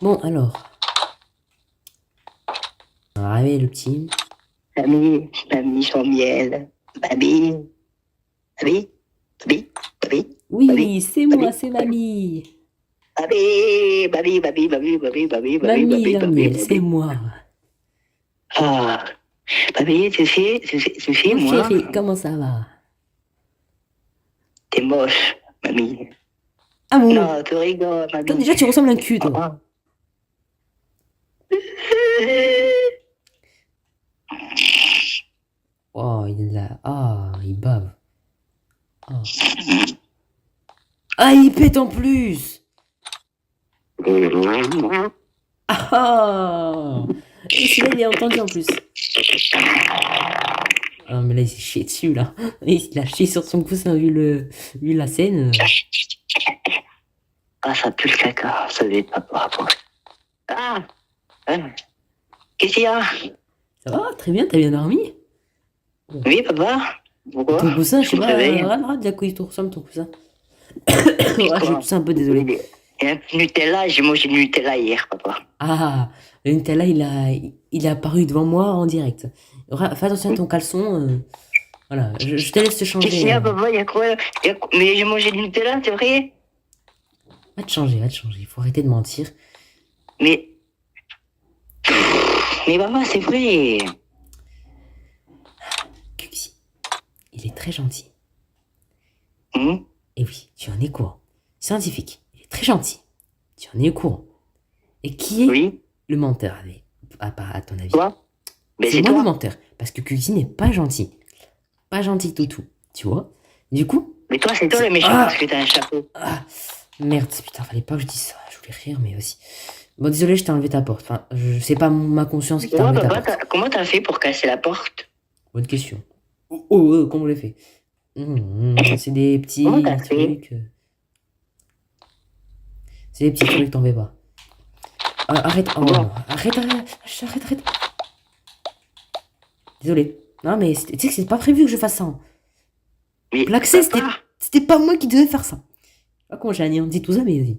Bon, alors. On va arriver le petit. Mamie sans miel. Mamie, mamie, mamie, mamie, Oui, c'est moi, mamie, c'est mamie. mamie, mamie, mamie, mamie, mamie, mamie, mamie, Mamie mamie, la mamie, miel, c'est mamie. moi. Ah, mamie, tu sais, Mon moi, chéri, comment ça va? t'es moche, mamie. Ah bon? Non, tu rigoles, Toi, mamie. déjà, tu ressembles à un cul, toi. Ah. Oh, il est là. Ah, il bave. Oh. Ah, il pète en plus. Ah. Et celui-là, il est entendu en plus. Ah, mais là, il s'est chié dessus, là. Il a chié sur son coussin, vu la scène. Ah, ça pue le caca, ça doit être pas rapport. Ah, hein. Qu'est-ce qu'il y a? Ça va, très bien, t'as bien dormi? Oui, papa? Pourquoi? Ton coussin, je sais Tu me pas, réveilles? regarde à quoi il te ressemble, ton coussin. Ouais, je Quoi? tousse un peu, désolé. Il y a un Nutella, j'ai mangé du Nutella hier, papa. Ah, le Nutella, il est apparu devant moi en direct. Fais attention à ton caleçon. Voilà, je te laisse te Qu'est-ce changer. qu'il y a, papa? Il y a quoi? Mais j'ai mangé du Nutella, c'est vrai? Va te changer, va te changer. Il faut arrêter de mentir. Mais. Mais papa, c'est vrai. Cuxi, il est très gentil. Hum? Et oui, tu en es courant. Scientifique, il est très gentil. Tu en es au courant. Et qui est Oui? le menteur, à ton avis? Toi? Ben, C'est c'est moi le toi. menteur. Parce que Cuxi n'est pas gentil. Pas gentil toutou. Tu vois? Du coup. Mais toi, c'est toi le méchant Ah, parce que t'as un chapeau. ah, merde, putain, fallait pas que je dise ça. Je voulais rire, mais aussi. Bon, désolé, je t'ai enlevé ta porte. Enfin, c'est pas ma conscience qui t'a Moi, enlevé ta papa, porte. comment t'as fait pour casser la porte? Bonne question. Oh, comment on l'a fait? C'est des Comment petits t'as fait? trucs. C'est des petits trucs, t'en fais pas. Arrête, oh Bon. non, arrête. Désolé. Non, mais tu sais que c'est pas prévu que je fasse ça. Hein. Mais L'accès, papa, c'était pas moi qui devais faire ça. Je sais pas comment j'ai anéanti tout ça, mais vas-y.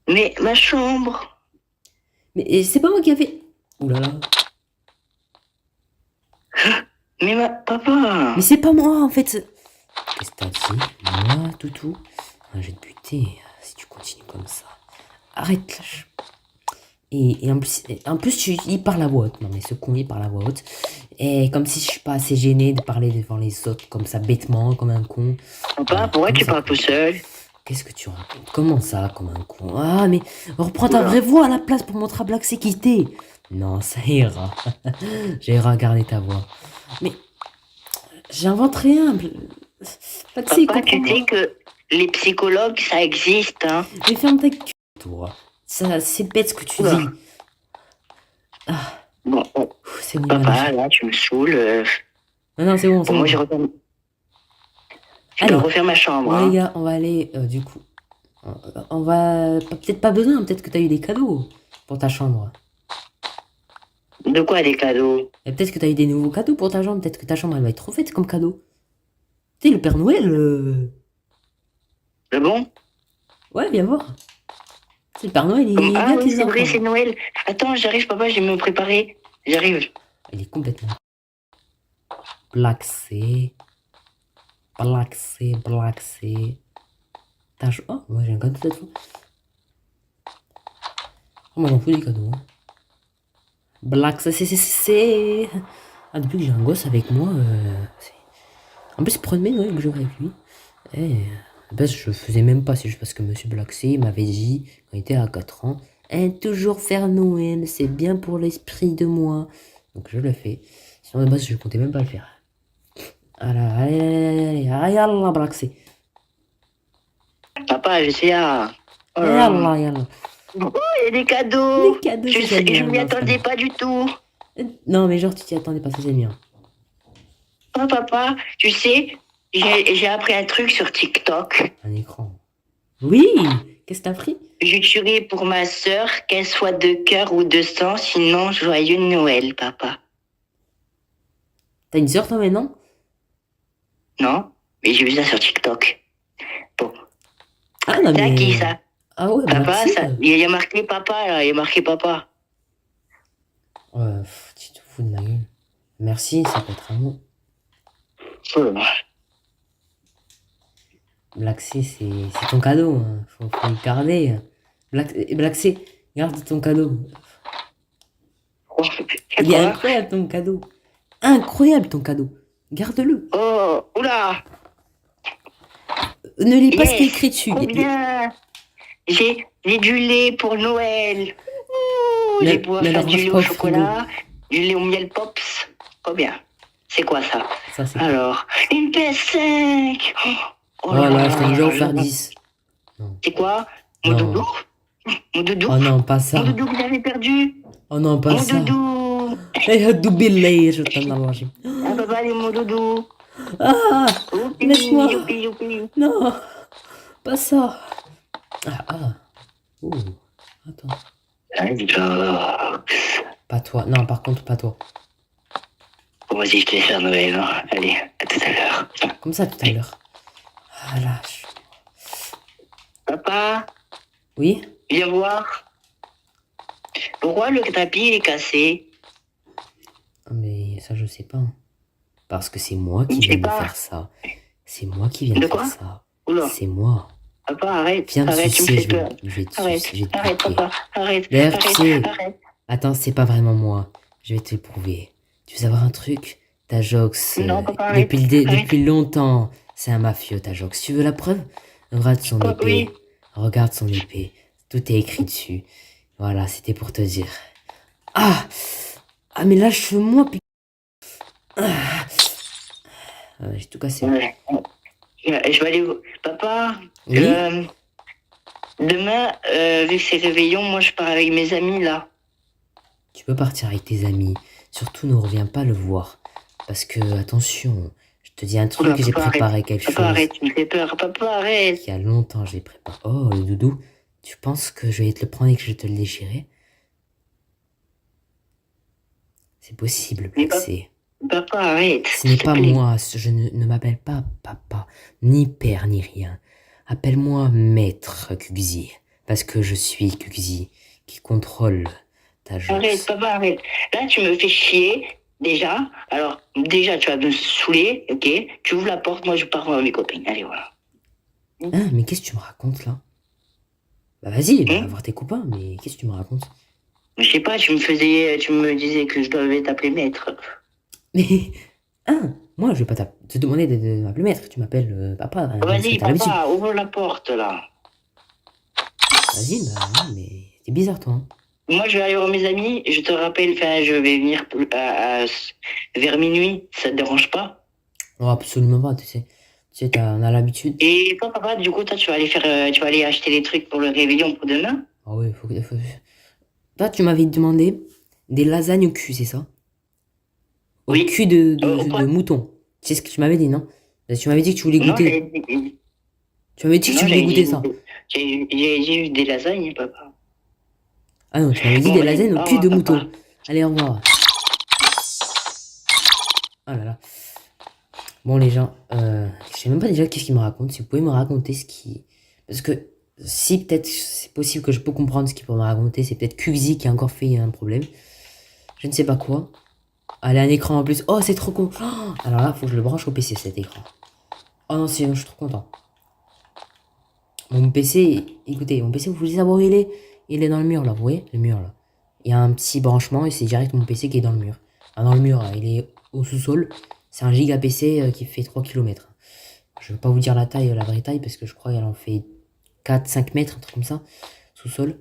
mais ma chambre. Mais c'est pas moi qui a fait. Ouh là là. Mais papa. Mais c'est pas moi en fait. Qu'est-ce que t'as dit? Moi, toutou. Ah, je vais te buter si tu continues comme ça. Arrête, lâche. Et en plus il parle à voix haute. Non mais ce con il parle à voix haute. Et comme si je suis pas assez gêné de parler devant les autres comme ça bêtement, comme un con. Papa, pourquoi tu parles tout seul? Qu'est-ce que tu racontes? Comment ça, comme un con? Ah mais reprends ta Oula. vraie voix à la place pour montrer à Black c'est qui t'es. Non, ça ira. J'ai regardé ta voix. Mais j'invente rien. Black c'est Papa, tu comprends-moi. sais que les psychologues, ça existe, hein? Mais ferme ta gueule, toi. Ça, c'est bête ce que tu Oula. dis. Ah, Bon, c'est bon, il va papa, lâcher. là, tu me saoules. Non, c'est bon, c'est Bon, moi, bon. je dois Allez, refaire ma chambre, bon les hein? gars, on va aller, du coup. On va... Peut-être pas besoin, peut-être que t'as eu des cadeaux pour ta chambre. De quoi des cadeaux? Et peut-être que t'as eu des nouveaux cadeaux pour ta chambre, peut-être que ta chambre elle va être trop faite comme cadeau. Tu sais, le Père Noël... C'est bon? Ouais, viens voir. C'est le Père Noël, il Ah gâte oui, les c'est vrai, enfants. c'est Noël. Attends, j'arrive, papa, je vais me préparer. J'arrive. Il est complètement... Blaxé. Oh, moi j'ai un cadeau cette fois. Oh, moi j'en fous des cadeaux. Hein. C'est... Ah, depuis que j'ai un gosse avec moi, en plus, c'est le premier Noël que je avec lui. Et base, je faisais même pas, c'est juste parce que Monsieur Blacksey m'avait dit, quand il était à 4 ans, toujours faire Noël, c'est bien pour l'esprit de moi. Donc je le fais. Sinon, de base, je comptais même pas le faire. Allez, yallah, Blacksey. Papa, je sais, ah. Oh là là. Yallah. Oh, il y a des cadeaux. Les cadeaux, Je c'est bien. m'y attendais pas du tout. Non, mais genre, tu t'y attendais pas, ça c'est bien. Oh, papa, tu sais, j'ai appris un truc sur TikTok. Un écran. Oui, qu'est-ce que t'as pris? Je tuerai pour ma sœur, qu'elle soit de cœur ou de sang, sinon joyeux Noël, papa. T'as une sœur toi maintenant? Non? Mais j'ai vu ça sur TikTok. Bon. Ah non C'est à mais... qui ça? Ah ouais, Papa, Blacksy, il y a marqué papa, là. Il y a marqué papa. tu te fous de ma gueule. Merci, ça peut être un mot. Oh. Blacksy, c'est ton cadeau, hein. Faut le garder. Blacksy, garde ton cadeau. C'est Il est quoi? incroyable ton cadeau. Incroyable ton cadeau. Garde-le. Oh, oula. Ne lis pas ce qui est Yes. écrit dessus. Trop bien. J'ai du lait pour Noël. Ne- J'ai pouvoir ne le faire du range lait pas au au frigo. chocolat, du lait au miel pops. Trop bien. C'est quoi ça? Ça, c'est quoi? Alors, une PS5. Oh là, je t'ai déjà offert 10. Non. C'est quoi? Mon Non. doudou? Mon doudou? Oh non, pas ça. Mon doudou que j'avais perdu? Oh non, pas Mon ça. doudou! Eh, doubilé, je t'en ai mangé. Ah, papa, il est mon doudou! Ah, Youpi, laisse-moi. youpi, youpi. Non, pas ça. Ah. Oh, attends. Pas toi. Non, par contre, pas toi. Bon, vas-y, je te laisse faire Noël. Hein. Allez, à tout à l'heure. Comme ça tout à l'heure. Ah là. Papa, Oui? viens voir. Pourquoi le tapis est cassé? Ah, mais ça, je sais pas. Parce que c'est moi qui Je sais viens de pas. faire ça. C'est moi qui viens De de quoi? faire ça. Oula. C'est moi. Papa, arrête. Viens me Arrête, tu me sucer, fais peur. je vais te Arrête, sucer, je vais te arrête, piquer. papa. Arrête, D'ailleurs, arrête, tu sais, arrête. attends, c'est pas vraiment moi. Je vais te le prouver. Tu veux savoir un truc? Ta Jox, Non, papa, arrête. depuis longtemps, c'est un mafieux, ta Jox. Tu veux la preuve? Regarde son Oh, épée. oui. Regarde son épée. Tout est écrit dessus. Voilà, c'était pour te dire. Ah! Ah, mais lâche-moi, putain. J'ai tout cassé. Ouais. Je vais aller. Papa, Oui? demain, vu que c'est réveillon, moi je pars avec mes amis là. Tu peux partir avec tes amis. Surtout, ne reviens pas le voir. Parce que, attention, je te dis un truc, Oula, j'ai papa, préparé quelque chose. Papa, arrête, tu me fais peur. Papa, arrête. Il y a longtemps, j'ai préparé. Oh, le doudou, tu penses que je vais te le prendre et que je vais te le déchirer? C'est possible, Mais Blacksy. Papa, arrête. Ce n'est s'il te pas plaît. moi, je ne m'appelle pas papa, ni père, ni rien. Appelle-moi maître Kuxi, parce que je suis Kuxi, qui contrôle ta Arrête, Jox. papa, arrête. Là, tu me fais chier, déjà. Alors, déjà, tu vas me saouler, ok? Tu ouvres la porte, moi je pars voir mes copines. Allez, voilà. Hein, mais qu'est-ce que tu me racontes là? Bah vas-y, va Hein? voir tes copains, mais qu'est-ce que tu me racontes? Je sais pas, tu me disais que je devais t'appeler maître. Mais, hein, moi je vais pas te demander de m'appeler maître, tu m'appelles papa, hein, parce que Vas-y, t'as l'habitude. papa, ouvre la porte, là. Vas-y, bah ouais, mais t'es bizarre toi. Hein. Moi, je vais aller voir mes amis. Je te rappelle, enfin, je vais venir vers minuit. Ça te dérange pas? Oh, absolument pas, tu sais. Tu sais, on a l'habitude. Et toi, papa, du coup, toi, tu vas aller acheter les trucs pour le réveillon pour demain? Ah ouais, faut... Toi, tu m'avais demandé des lasagnes au cul, c'est ça? Au Oui. cul Quoi? de mouton. C'est ce que tu m'avais dit, non? Tu m'avais dit que tu voulais Non, goûter. Tu m'avais dit que tu non, voulais goûter ça. J'ai eu des lasagnes, papa. Ah non, tu m'avais dit Bon, des vas-y, lasagnes au au cul de revoir, mouton. papa. Allez, au revoir. Oh là là. Bon, les gens, je sais même pas déjà qu'est-ce qu'ils me racontent. Si vous pouvez me raconter ce qui... Parce que si peut-être c'est possible que je peux comprendre ce qu'ils peuvent me raconter, c'est peut-être Kuxi qui a encore fait un problème. Je ne sais pas quoi. Allez, un écran en plus. Oh, c'est trop con. Oh, alors là, faut que je le branche au PC, cet écran. Oh non, je suis trop content. Mon PC, écoutez, mon PC, vous voulez savoir où il est? Il est dans le mur, là, vous voyez? Le mur, là. Il y a un petit branchement et c'est direct mon PC qui est dans le mur. Ah, dans le mur, là, il est au sous-sol. C'est un giga PC qui fait 3 km. Je ne vais pas vous dire la taille, la vraie taille, parce que je crois qu'elle en fait 4-5 mètres, un truc comme ça, sous-sol.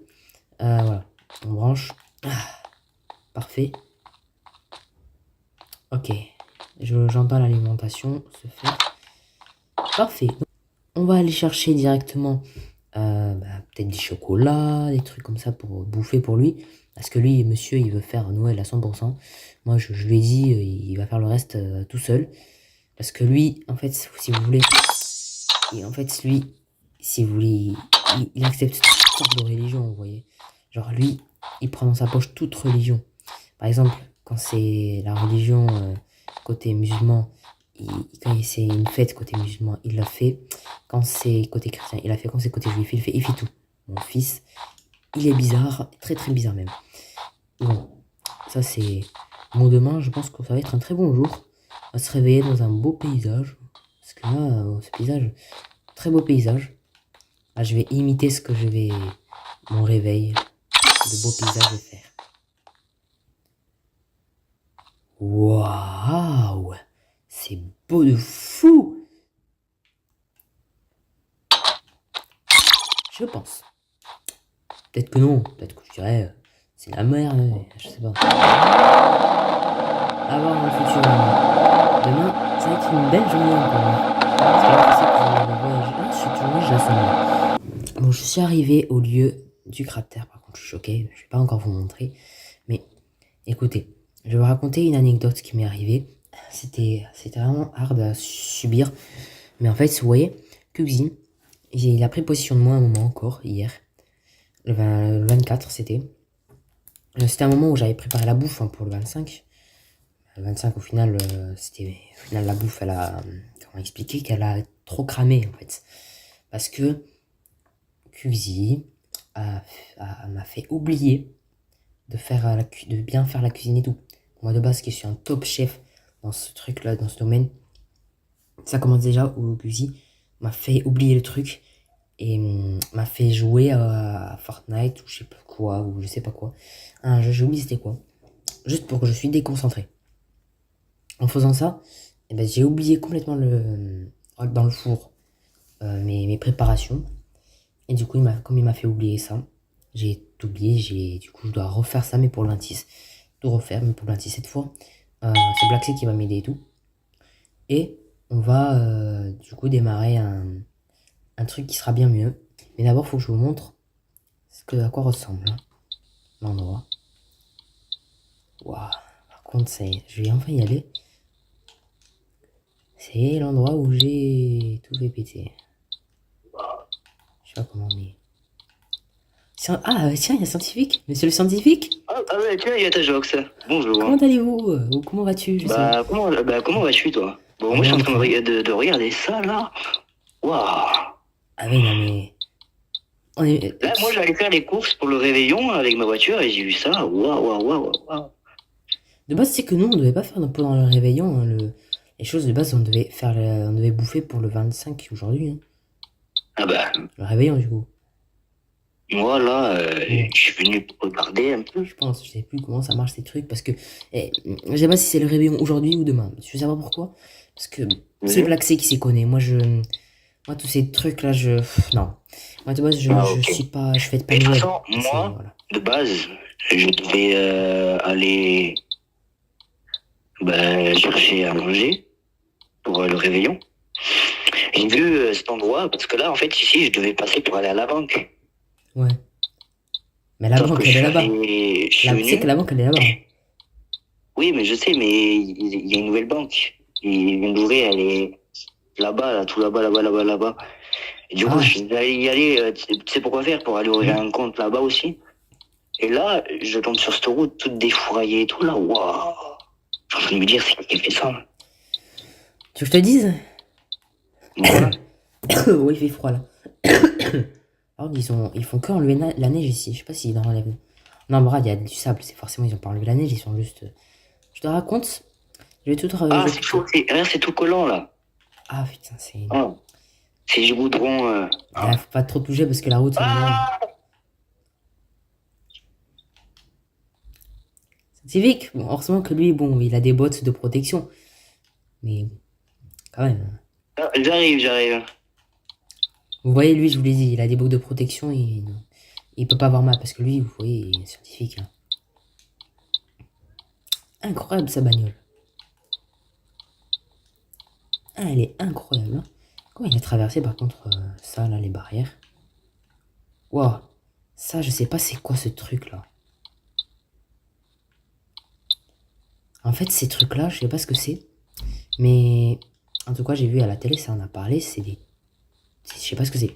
Voilà, on branche. Ah, parfait. Ok, j'entends l'alimentation se faire. Parfait. Donc, on va aller chercher directement peut-être des chocolats, des trucs comme ça pour bouffer pour lui. Parce que lui, monsieur, il veut faire Noël à 100%. Moi, je lui ai dit, il va faire le reste tout seul. Parce que lui, en fait, si vous voulez... Et en fait, lui, si vous voulez, il accepte toutes sortes de religions, vous voyez. Genre, lui, il prend dans sa poche toute religion. Par exemple, quand c'est la religion côté musulman, quand c'est une fête côté musulman, il l'a fait. Quand c'est côté chrétien, il l'a fait. Quand c'est côté juif, il fait tout. mon fils, il est bizarre, très très bizarre même. Bon, ça c'est... Bon, demain, je pense que ça va être un très bon jour. On va se réveiller dans un beau paysage. Parce que là, ce paysage, très beau paysage. Là, je vais imiter ce que je vais... Mon réveil, de beau paysage de faire. Waouh! C'est beau de fou! Je pense. Peut-être que non, peut-être que je dirais c'est la merde, je sais pas. À voir dans le futur. Demain, ça va être une belle journée encore. Parce que là, je sais que je vais voyager. Ah, cette journée, je la sens bien. Bon, je suis arrivé au lieu du cratère. Par contre, je suis choqué. Je vais pas encore vous montrer. Mais écoutez, je vais vous raconter une anecdote qui m'est arrivée. C'était vraiment hard à subir. Mais en fait, vous voyez, Kuxi, il a pris possession de moi un moment encore, hier. Le 24, c'était. C'était un moment où j'avais préparé la bouffe pour le 25. Le 25, au final, au final, la bouffe, elle a. Comment expliquer qu'elle a trop cramé, en fait. Parce que Kuxi m'a fait oublier de bien faire la cuisine et tout. Moi, de base, qui suis un top chef dans ce truc-là, dans ce domaine, ça commence déjà où Kuxi m'a fait oublier le truc et m'a fait jouer à Fortnite ou je sais pas quoi, ou je sais pas quoi. Un jeu, j'ai oublié c'était quoi. Juste pour que je suis déconcentré. En faisant ça, eh ben, j'ai oublié complètement dans le four mes préparations. Et du coup, comme il m'a fait oublier ça, j'ai tout oublié. Du coup, je dois refaire ça, mais pour le 26. Tout refaire, mais pour le 26 cette fois. C'est Black Sea qui va m'aider et tout. Et on va du coup démarrer un truc qui sera bien mieux. Mais d'abord, il faut que je vous montre à quoi ressemble l'endroit. Waouh. Par contre, je vais enfin y aller. C'est l'endroit où j'ai tout fait péter. Je sais pas comment, mais... Ah, tiens, il y a scientifique. Monsieur le scientifique. Ah ouais, tiens, il y a ta Jox. Bonjour. Comment allez-vous? Comment vas-tu? Comment vas-tu, toi? Bon, moi, je suis en train de regarder ça, là. Waouh. Ah oui, non, mais... Là, moi, j'allais faire les courses pour le réveillon avec ma voiture et j'ai vu ça. Waouh. De base, c'est que nous, on devait pas faire pendant le réveillon. Les choses de base, on devait bouffer pour le 25 aujourd'hui. Hein. Ah bah. Le réveillon, du coup. Moi, là, je suis venu regarder un peu. Je pense, je sais plus comment ça marche ces trucs. Parce que, je sais pas si c'est le réveillon aujourd'hui ou demain. Je sais pas pourquoi. Parce que c'est Black Sea qui s'y connaît. Moi, tous ces trucs-là, non. Moi, de base, je suis pas... Je fais pas de de toute web. façon, moi, de base, je devais aller chercher à manger pour le réveillon. J'ai vu cet endroit, parce que là, en fait, ici, je devais passer pour aller à la banque. Ouais. Mais la banque, elle est là-bas. Tu sais que la banque, elle est là-bas. Oui, mais je sais, mais il y a une nouvelle banque. Et une d'ouvrir, elle est là-bas, là, tout là-bas. Et du coup, je vais y aller, tu sais pourquoi faire? Pour aller ouvrir un compte là-bas aussi. Et là, je tombe sur cette route toute défouraillée et tout, là, waouh! Je suis en train de me dire, c'est qui fait ça? Tu veux que je te dise? Voilà. Oui, il fait froid, là. Alors, ils font que enlever la neige ici. Je sais pas s'ils en enlèvent. Non, Brad, il y a du sable. C'est forcément, ils ont pas enlevé la neige. Ils sont juste... Je te raconte. Je vais tout travailler. Ah, c'est chaud. C'est tout collant, là. Ah, putain, c'est... Oh. C'est du goudron. Faut pas trop toucher parce que la route, c'est Scientifique. Bon, heureusement que lui, bon, il a des bottes de protection. Mais, quand même. Ah, j'arrive. Vous voyez, lui, je vous l'ai dit, il a des bottes de protection et il peut pas avoir mal parce que lui, vous voyez, il est scientifique. Hein. Incroyable, sa bagnole. Ah, elle est incroyable. Hein. Comment il a traversé, par contre, ça, là, les barrières. Waouh. Ça, je sais pas c'est quoi ce truc-là. En fait, ces trucs-là, je sais pas ce que c'est. Mais, en tout cas, j'ai vu à la télé, ça en a parlé, c'est des... Je sais pas ce que c'est.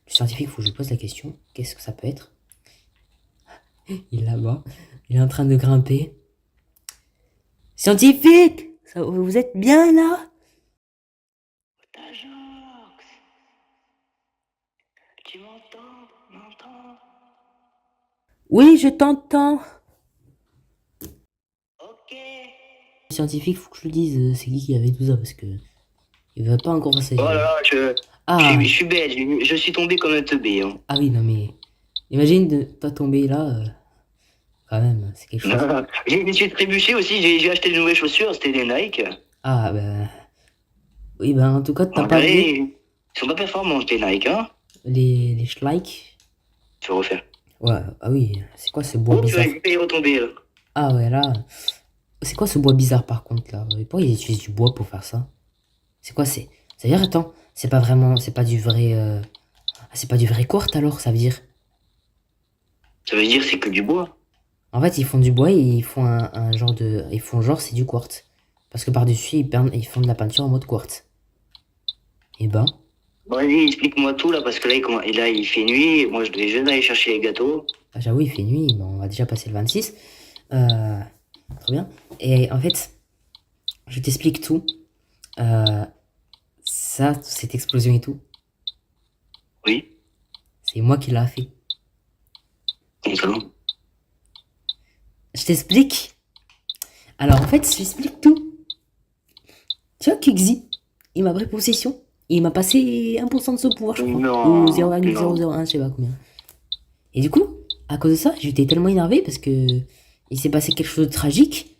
Le scientifique, faut que je lui pose la question. Qu'est-ce que ça peut être? Il est là-bas. Il est en train de grimper. Scientifique! Vous êtes bien là? Tajox, tu m'entends? m'entends. Oui, je t'entends. Ok. Scientifique, faut que je le dise, c'est qui avait tout ça parce que il va pas encore passer. Oh là là, Ah, je suis bête, je suis tombé comme un teubé. Hein. ah oui, non mais imagine de pas tomber là, quand même, c'est quelque chose. Je me suis trébuché aussi, j'ai acheté de nouvelles chaussures, c'était des Nike. Ah ben, oui ben en tout cas t'as On pas dirait, vu ils sont pas performants tes Nike, hein. les schlikes. Tu vas refaire. Ouais, ah oui, c'est quoi ce bois Oh, bizarre? tu vas y retomber là. Ah ouais là, c'est quoi ce bois bizarre par contre là? Pourquoi ils utilisent du bois pour faire ça? C'est quoi c'est? Ça veut dire attends, c'est pas vraiment, c'est pas du vrai, c'est pas du vrai quartz alors ça veut dire. Ça veut dire c'est que du bois. En fait, ils font du bois et ils font un genre de. Ils font genre c'est du quartz. Parce que par-dessus, ils font de la peinture en mode quartz. Et ben. Bon, vas-y, explique-moi tout là, parce que là, il fait nuit, et moi je devais juste aller chercher les gâteaux. Ah, j'avoue, il fait nuit, mais on va déjà passer le 26. Trop bien. Et en fait, je t'explique tout. Ça, cette explosion et tout, Oui, c'est moi qui l'a fait. comme ça. Je t'explique. Alors en fait, je t'explique tout. Tu vois, Kixi, il m'a pris possession. Il m'a passé 1% de son pouvoir, je crois. Non, Ou 0,001, non. je sais pas combien. Et du coup, à cause de ça, j'étais tellement énervé parce que il s'est passé quelque chose de tragique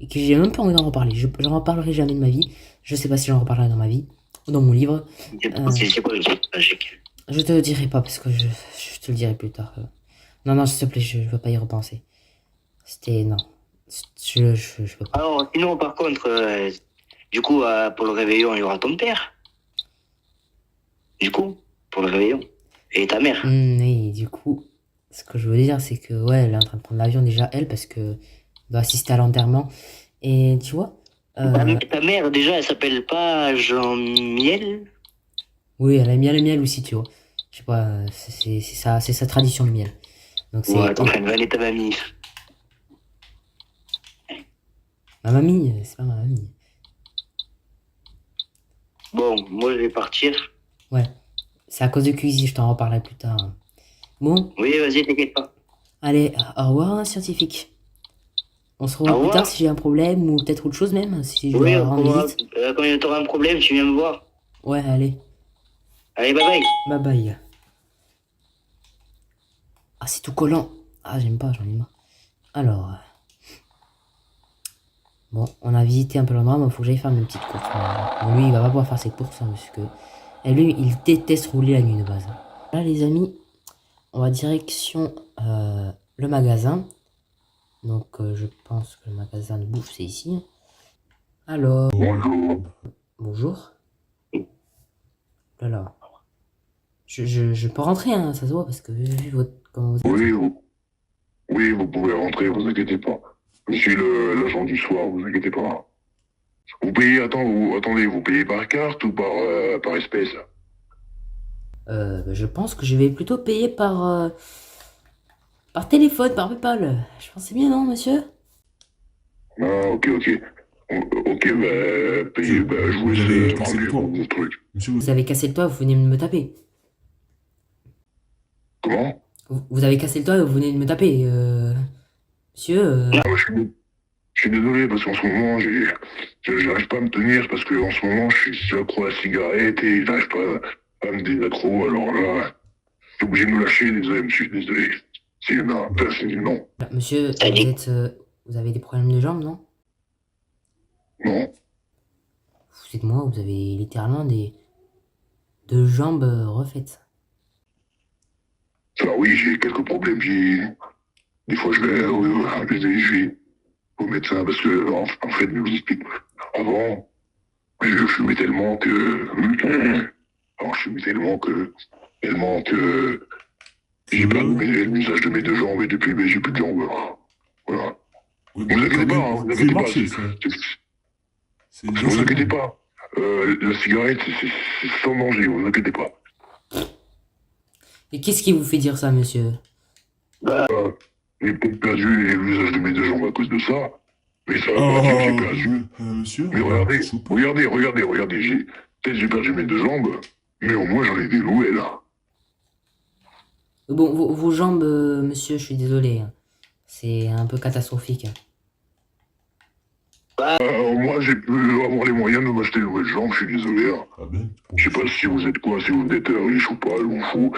et que j'ai même pas envie d'en reparler. J'en reparlerai jamais de ma vie. Je sais pas si j'en reparlerai dans ma vie ou dans mon livre. C'est quoi le truc tragique? Je te le dirai pas parce que je te le dirai plus tard. Non, non, s'il te plaît, je veux pas y repenser. C'était. Non. Je peux pas. Alors, sinon, par contre, du coup, pour le réveillon, il y aura ton père. Du coup, pour le réveillon. Et ta mère. Et du coup, ce que je veux dire, c'est que, ouais, elle est en train de prendre l'avion déjà, elle, parce que elle doit assister à l'enterrement. Et tu vois. Ta mère, déjà, elle s'appelle pas Jean-Miel? Oui, elle aime bien le miel aussi, tu vois. Je sais pas, c'est sa tradition le miel. Donc c'est Ouais, t'es en train de vanner ta mamie. ma mamie, c'est pas ma mamie. Bon, moi, je vais partir. Ouais, c'est à cause de Cuisy, je t'en reparlerai plus tard. Bon, Oui, vas-y, t'inquiète pas. allez, au revoir, hein, scientifique. On se Au revoit plus tard revoir. si j'ai un problème ou peut-être autre chose même, si je Oui, dois rendre visite. quand tu auras un problème, tu viens me voir. Ouais, allez, Allez, bye bye. bye bye. Ah, c'est tout collant. Ah, j'aime pas, j'en ai marre. Alors, bon, on a visité un peu l'endroit, mais il faut que j'aille faire mes petites courses. Bon, lui, il va pas pouvoir faire ses courses, hein, parce que... Et lui, il déteste rouler la nuit de base. Là, les amis, on va direction le magasin. Donc, je pense que le magasin de bouffe, c'est ici. Alors, Bonjour. bonjour. Là, là. Je peux rentrer, hein, ça se voit, parce que vu votre... comment vous êtes... Oui, vous pouvez rentrer, vous inquiétez pas. Je suis l'agent du soir, vous inquiétez pas. Vous payez, attendez, vous payez par carte ou par espèce? Je pense que je vais plutôt payer par téléphone, par PayPal. Je pense que c'est bien, non, monsieur? Ah, ok. Ok, bah, payez, bah, je vous Vous avez laisse cassé ramener le toit. vos trucs. Monsieur, Vous avez cassé le toit, vous venez de me taper. Comment? Vous avez cassé le toit, vous venez de me taper. Monsieur, Ah, je suis désolé parce qu'en ce moment, j'arrive pas à me tenir parce qu'en ce moment, je suis accro à la cigarette et j'arrive pas à me désaccro. Alors là, je suis obligé de me lâcher, désolé, monsieur, désolé. Non, monsieur, Allez. vous êtes... vous avez des problèmes de jambes, non? non. Vous êtes moi, vous avez littéralement deux jambes refaites. Alors oui, j'ai quelques problèmes. Des fois, je vais au médecin parce que, en fait, je vous explique. Avant, je fumais tellement que, alors, je fumais tellement que j'ai perdu l'usage de mes deux jambes et depuis, ben, j'ai plus de jambes. Voilà. oui, Vous inquiétez pas, vous vous pouvez inquiétez pas. marcher, ça. C'est déjà Vous ça. inquiétez pas. La cigarette, c'est sans danger, vous inquiétez pas. Et qu'est-ce qui vous fait dire ça, monsieur? J'ai peut-être perdu l'usage de mes deux jambes à cause de ça, mais ça va Ah, pas dire que j'ai perdu. monsieur, Mais regardez, c'est pas- regardez, peut-être j'ai perdu mes deux jambes, mais au moins j'en ai des loués là. Bon, vos jambes, monsieur, je suis désolé, hein. C'est un peu catastrophique, hein. Moi, j'ai pu avoir les moyens de m'acheter de nouvelles jambes, je suis désolé. Hein. Ah ben, Je sais pas si vous êtes quoi, si vous êtes riche ou pas, je m'en fous.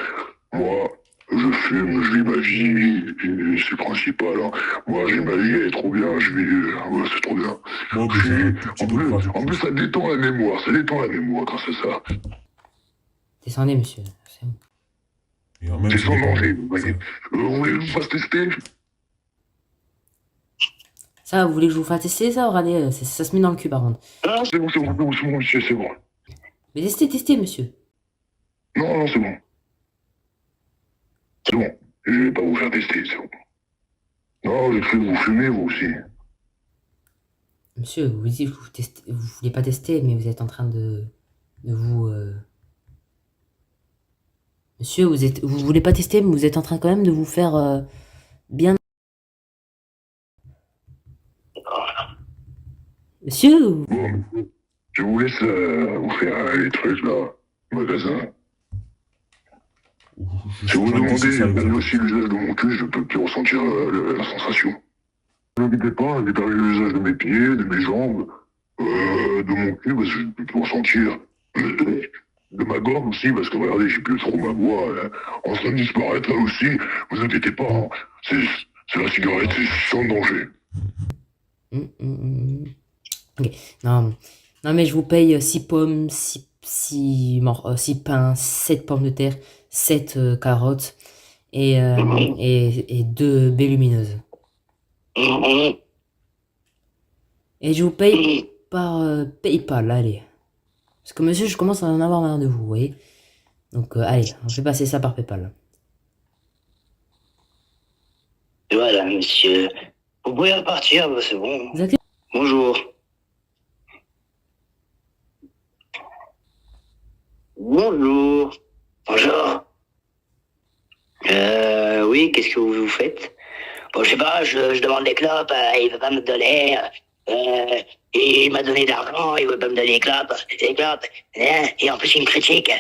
Moi, je fume, je vis ma vie, et c'est le principal. Hein. Moi, j'ai ma vie, elle est trop bien, je vis, ouais, c'est trop bien. bon, ben, j'ai un tout petit En peu de plus, gratitude. ça détend la mémoire, grâce à ça. Descendez, monsieur. C'est bon. Et en même, C'est ça sans dépend. danger, vous voyez. Vous voulez que je vous fasse tester? Ça, vous voulez que je vous fasse tester ça? Regardez, ça se met dans le cul, par contre. Ah, c'est bon, monsieur, c'est bon. Mais testez, monsieur. Non, c'est bon. C'est bon. Je vais pas vous faire tester, c'est bon. Non, j'ai cru que vous fumez, vous aussi. Monsieur, vous dites que vous voulez pas tester, mais vous êtes en train de vous... Monsieur, vous voulez pas tester, mais vous êtes en train quand même de vous faire bien... Monsieur, Bon, je vous laisse vous faire les trucs, là, au magasin. Je Si vous sais pas demandez, si c'est ça, même exactement. aussi l'usage de mon cul, je peux plus ressentir la sensation. Ne vous inquiétez pas, j'ai perdu l'usage de mes pieds, de mes jambes, de mon cul, parce que je ne peux plus ressentir. De ma gorge aussi, parce que regardez, j'ai plus trop ma voix en train de disparaître, là aussi. Vous inquiétez pas, hein. C'est la cigarette, c'est sans danger. Ok, non, mais je vous paye 6 pommes, 6 pains, 7 pommes de terre, 7 carottes et 2 baies lumineuses. Et je vous paye par PayPal, allez. Parce que monsieur, je commence à en avoir marre de vous, vous voyez. Donc allez, je vais passer ça par PayPal. Voilà, monsieur. Vous pouvez repartir, bah, c'est bon. Vous acceptez? Bonjour. Bonjour. Bonjour. Oui, qu'est-ce que vous faites? Bon, je sais pas, je demande des clopes, il veut pas me donner. Il m'a donné de l'argent, il veut pas me donner des clopes. Et en plus, il me critique.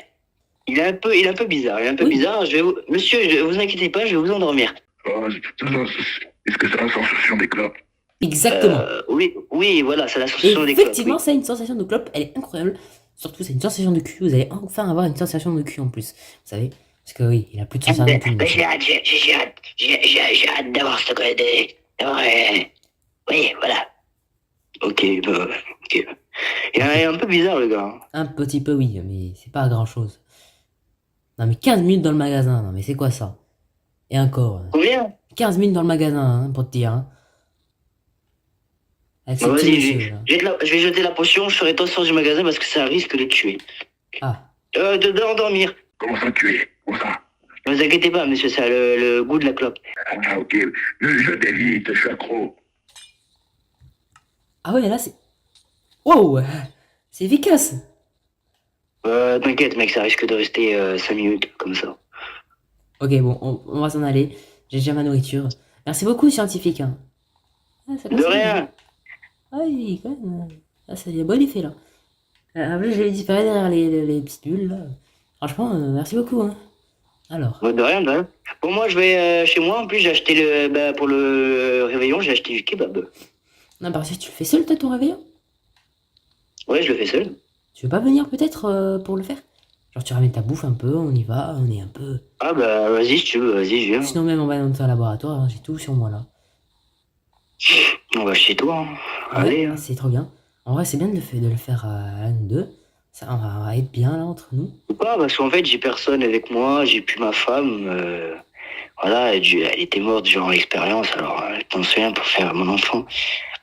Il est un peu bizarre, Oui. bizarre. Monsieur, vous inquiétez pas, je vais vous endormir. Ah, est-ce que c'est la sensation des clopes? Exactement. Oui, voilà, c'est la Et sensation des clopes. effectivement, ça a une sensation de clope, elle est incroyable. Surtout, c'est une sensation de cul. Vous allez enfin avoir une sensation de cul en plus. Vous savez? Parce que oui, il a plus de sensation de cul. Mais j'ai hâte d'avoir ce oui, voilà. Ok, bah, ok. Il est un peu bizarre, le gars. Un petit peu, oui, mais c'est pas grand chose. Non, mais 15 minutes dans le magasin, non, mais c'est quoi ça? Et encore, Combien? 15 minutes dans le magasin, hein, pour te dire. Hein. Avec ces Bon, petits vas-y, messieurs, là. je vais jeter la potion, je ferai toi sur du magasin parce que ça risque de le tuer. Ah, De l'endormir. Comment ça tuer? Comment ça? Ne vous inquiétez pas, monsieur, ça a le goût de la clope. Ah, ok. Je t'évite, je suis accro. ah ouais, là, c'est... Wow, c'est efficace. T'inquiète, mec, ça risque de rester 5 minutes, comme ça. Ok, bon, on va s'en aller. J'ai déjà ma nourriture. Merci beaucoup, scientifique. Hein. Ah, ça De commence bien. rien. Ah oui, quand même. Ah, ça a un bon effet, là. Après, je vais disparaître derrière les petites bulles, là. Franchement, merci beaucoup. Hein. Alors. De rien, de rien. Bon, moi, je vais chez moi. En plus, j'ai acheté pour le réveillon, j'ai acheté du kebab. Non, parce que tu le fais seul, toi, ton réveillon? Ouais, je le fais seul. Tu veux pas venir, peut-être, pour le faire? Genre, tu ramènes ta bouffe un peu, on y va, on est un peu... Ah bah, vas-y, si tu veux, vas-y, je viens. Sinon, même, on va dans ton laboratoire, hein, j'ai tout sur moi, là. On va chez toi. Hein. Ouais, Allez. Hein. c'est trop bien. En vrai, c'est bien de le faire à nous deux. Ça, on va être bien, là, entre nous. Pourquoi? Parce qu'en fait, j'ai personne avec moi, j'ai plus ma femme. Voilà, elle était morte durant l'expérience, alors je pense rien pour faire mon enfant.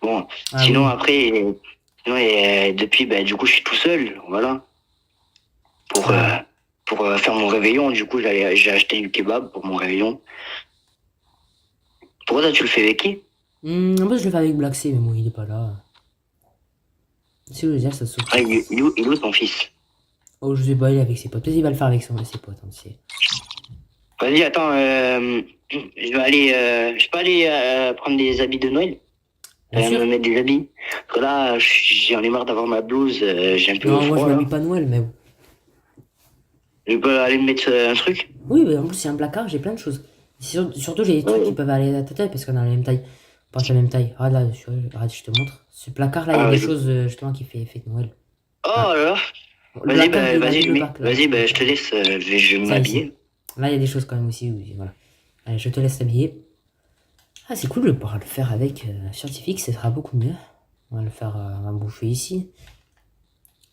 Bon, Ah, sinon oui. après, depuis, bah, du coup, je suis tout seul, voilà. Pour faire mon réveillon, du coup, j'ai acheté du kebab pour mon réveillon. Pourquoi toi, tu le fais avec qui? En plus, je le fais avec Black C, mais bon, il est pas là. Si je veux dire, ça se Ah, il est où ton fils? Oh, je sais pas, il est avec ses potes. Peut-être il va le faire avec ses potes, hein, tu sais. Vas-y, attends, je peux aller prendre des habits de Noël? Bien sûr. Me mettre des habits. Parce que là, j'en ai marre d'avoir ma blouse, j'ai un peu Non, moi, je froid, là. m'habille pas Noël, mais bon. Je peux aller me mettre un truc? Oui, mais en plus, c'est un placard, j'ai plein de choses. Surtout, j'ai des trucs qui peuvent aller à ta taille parce qu'on a la même taille. On porte la même taille. Regarde là, regarde, je te montre. Ce placard-là, il y a Ah, des vas-y. choses justement qui fait fête Noël. Oh Ah. là là. Le Vas-y, placard, il a vas-y, double bac, là. vas-y, je te laisse, je vais Ça, ici. m'habiller. Là, il y a des choses quand même aussi. Oui, voilà. Allez, je te laisse t'habiller. Ah, c'est cool de pouvoir le faire avec scientifique, ce sera beaucoup mieux. On va le faire, on va bouffer ici.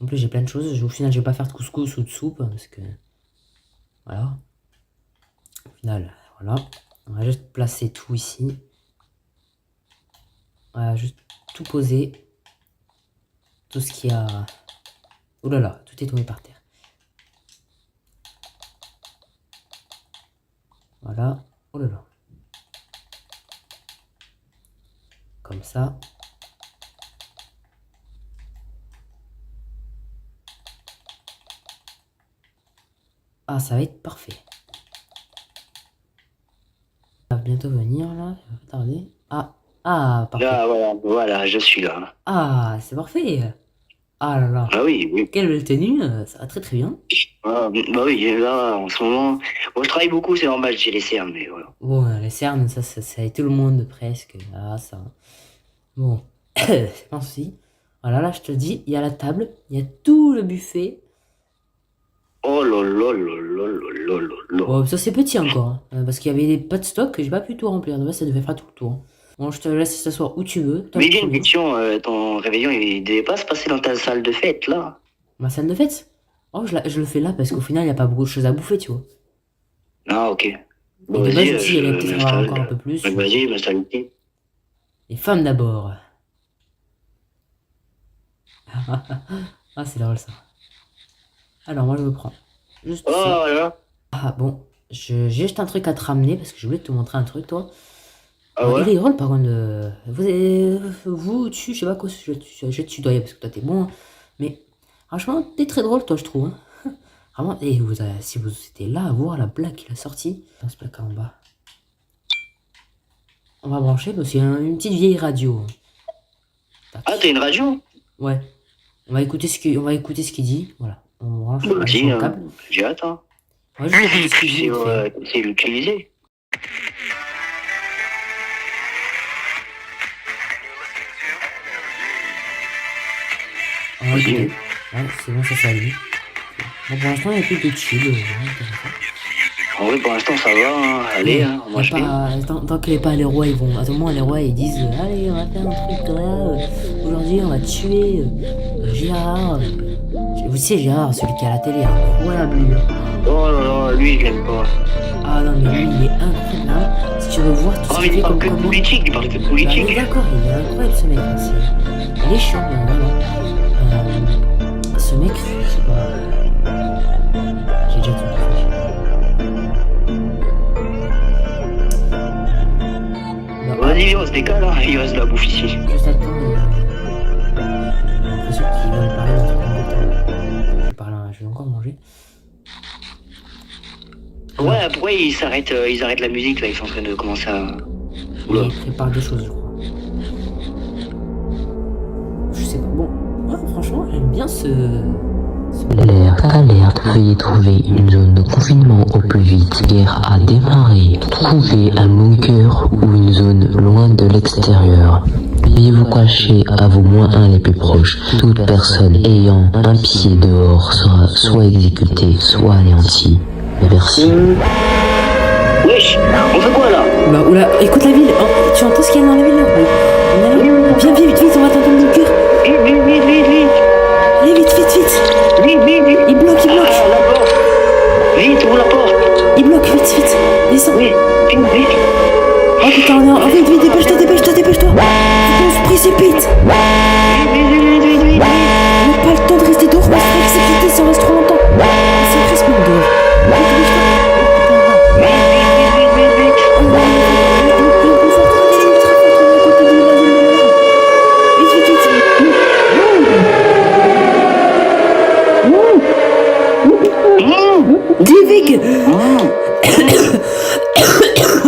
En plus, j'ai plein de choses. Au final, je vais pas faire de couscous ou de soupe parce que. Voilà. Au final, voilà. On va juste placer tout ici. On va juste tout poser. Tout ce qu'il y a. Oh là là, tout est tombé par terre. Voilà. Oh là là. Comme ça. Ah, ça va être parfait. Ça va bientôt venir là, ça va pas tarder. Ah, parfait. Là, voilà, je suis là. Ah, c'est parfait. Ah là là. Ah oui, oui. Quelle belle tenue, ça va très très bien. Ah, bah oui, là, en ce moment, bon, je travaille beaucoup, c'est normal, j'ai les cernes, mais voilà. Bon, les cernes, ça est tout le monde presque. Ah, ça. Bon, c'est pas un souci. Voilà, là, je te dis, il y a la table, il y a tout le buffet. Oh là là là là là là là. Bon, ça c'est petit encore, hein, parce qu'il y avait pas de stock que j'ai pas pu tout remplir. De base, ça devait faire tout le tour. Bon, je te laisse t'asseoir où tu veux. Toi, Mais j'ai tu une veux. question, ton réveillon, il devait pas se passer dans ta salle de fête, là? Ma salle de fête? Oh, je le fais là parce qu'au final, il n'y a pas beaucoup de choses à bouffer, tu vois. Ah, ok. Et Bon, de base vas-y, aussi, il y avait je peut-être avoir encore un m'installe. peu plus. Vas-y, m'installe ici. Les femmes d'abord. Ah, c'est drôle ça. Alors, moi, je me prends juste Oh ça. là. Ah, bon, j'ai juste un truc à te ramener parce que je voulais te montrer un truc, toi. Ah ouais? Il est drôle, par contre. Vous, tu, je sais pas quoi, je vais te tutoyer parce que toi, t'es bon. Hein. Mais franchement, t'es très drôle, toi, je trouve. Hein. Vraiment, et si vous étiez là à voir la blague qu'il a sortie, dans ce placard en bas. On va brancher parce qu'il y a une petite vieille radio. Tac. Ah, t'as une radio? Ouais. On va écouter ce qu'il dit. Voilà. On branche Bah, sur si, le câble. j'ai hâte, hein. On va juste écouter ce qu'il dit. vite fait. Tu sais l'utiliser. On va Vas-y. écouter. Ouais, c'est bon, ça s'allume. Bon, pour l'instant, il n'y a plus de chill. En vrai, pour l'instant, ça va, hein. Allez, hein, on mange bien. Tant que les rois, ils vont. À tout moment, les rois, ils disent allez, on va faire un truc là. Aujourd'hui, on va tuer Gérard. Vous savez, Gérard, celui qui est à la télé, incroyable. Lui. Oh là là, lui, je l'aime pas. Ah non, mais lui, il est incroyable. Si tu veux voir tout Oh, ce mais qu'il il fait parle comme que de comment. politique, il parle que de Bah, politique. mais d'accord, il est incroyable ce mec. Hein, il est chiant, vraiment. Ce mec, je sais pas. J'ai déjà tout fait. Vas-y, on se décale, hein. Il reste de la bouffe ici. Juste attends, j'ai l'impression qu'ils veulent parler d'un truc important. Je vais encore manger. Ouais, pourquoi ils arrêtent la musique, là, ils sont en train de commencer à... Oula. Ils préparent des choses, je crois. Je sais pas. Bon, ouais, franchement, j'aime bien ce... Alerte, veuillez trouver une zone de confinement au plus vite. Guerre a démarré. Trouvez un bunker ou une zone loin de l'extérieur. Veuillez vous cacher à vos -1 les plus proches. Toute personne ayant un pied dehors sera soit exécutée, soit anéantie. Merci. Wesh, on fait quoi, là? Oula, écoute la ville. Oh, tu entends ce qu'il y a dans la ville là? On est là. Viens, vite, on va attendre le bunker. Vite. Allez, vite. Vite. Il bloque. Ah, la porte. Vite, ouvre la porte. Il bloque, vite. Descends. Oui, vite. Oh putain, vite, dépêche-toi. Faut qu'on se précipite. Vite. On n'a pas le temps de rester dehors, on se fait exécuter si on reste trop longtemps. C'est presque même dehors. Vite.